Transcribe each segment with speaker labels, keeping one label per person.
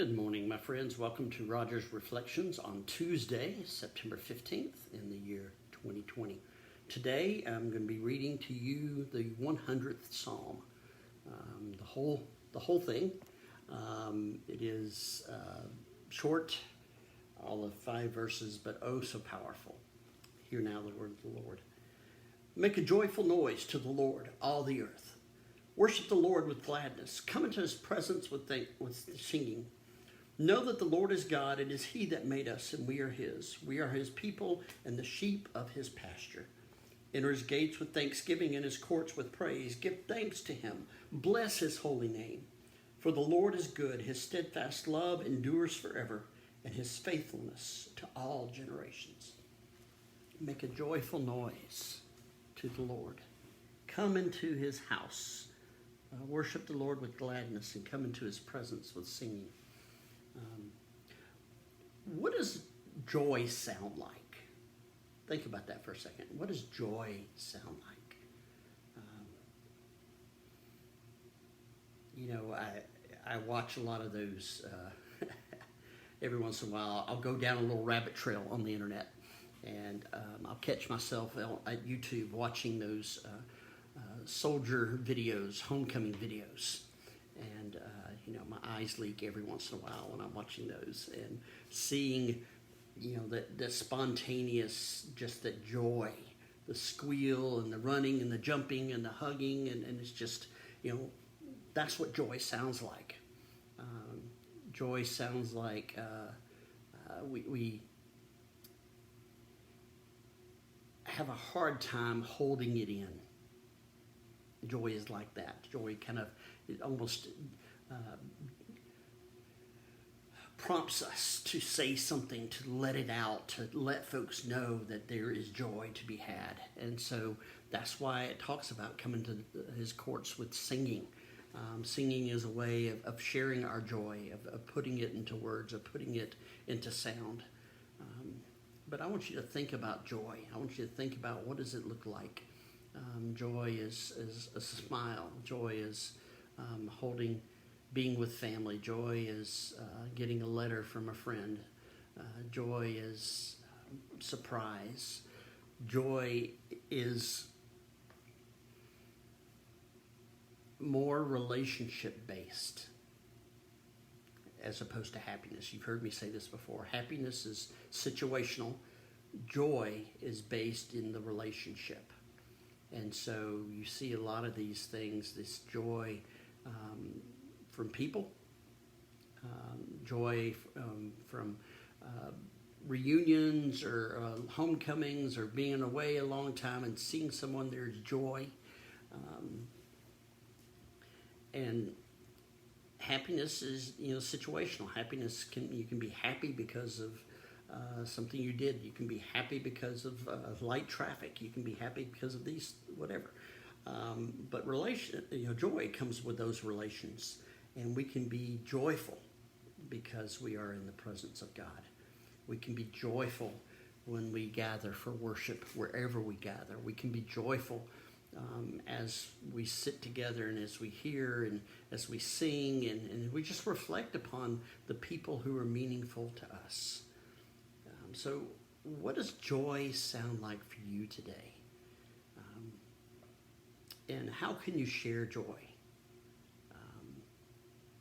Speaker 1: Good morning, my friends. Welcome to Roger's Reflections on Tuesday, September 15th in the year 2020. Today, I'm going to be reading to you the 100th Psalm, the whole thing. It is short, all of 5 verses, but oh so powerful. Hear now the word of the Lord. Make a joyful noise to the Lord, all the earth. Worship the Lord with gladness. Come into his presence with singing. Know that the Lord is God. It is he that made us, and we are his. We are his people and the sheep of his pasture. Enter his gates with thanksgiving and his courts with praise. Give thanks to him. Bless his holy name. For the Lord is good. His steadfast love endures forever, and his faithfulness to all generations. Make a joyful noise to the Lord. Come into his house. Worship the Lord with gladness and come into his presence with singing. What does joy sound like? Think about that for a second. What does joy sound like? I watch a lot of those. Every once in a while, I'll go down a little rabbit trail on the internet, and I'll catch myself at YouTube watching those soldier videos, homecoming videos. And, my eyes leak every once in a while when I'm watching those and seeing, the spontaneous, just that joy, the squeal and the running and the jumping and the hugging. And it's just, that's what joy sounds like. Joy sounds like we have a hard time holding it in. Joy is like that. Joy it almost prompts us to say something, to let it out, to let folks know that there is joy to be had. And so that's why it talks about coming to his courts with singing. Singing is a way of sharing our joy, of putting it into words, of putting it into sound. But I want you to think about joy. I want you to think about, what does it look like? Joy is a smile. Joy is being with family. Joy is getting a letter from a friend. Joy is surprise. Joy is more relationship based as opposed to happiness. You've heard me say this before. Happiness is situational. Joy is based in the relationship. And so you see a lot of these things, this joy from people, joy from reunions or homecomings or being away a long time and seeing someone, there's joy. And happiness is, situational. Happiness you can be happy because of something you did. You can be happy because of light traffic. You can be happy because of these, whatever. But joy comes with those relations, and we can be joyful because we are in the presence of God. We can be joyful when we gather for worship, wherever we gather. We can be joyful as we sit together and as we hear and as we sing and we just reflect upon the people who are meaningful to us. So what does joy sound like for you today? And how can you share joy?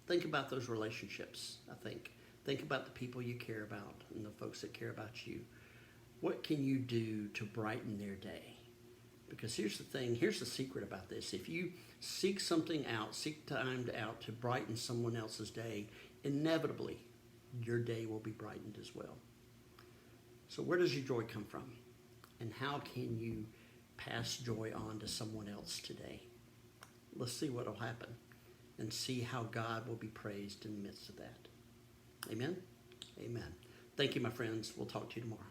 Speaker 1: Think about those relationships, I think. Think about the people you care about and the folks that care about you. What can you do to brighten their day? Because here's the thing, here's the secret about this. If you seek something out, seek time out to brighten someone else's day, inevitably your day will be brightened as well. So where does your joy come from? And how can you pass joy on to someone else today? Let's see what will happen and see how God will be praised in the midst of that. Amen? Amen. Thank you, my friends. We'll talk to you tomorrow.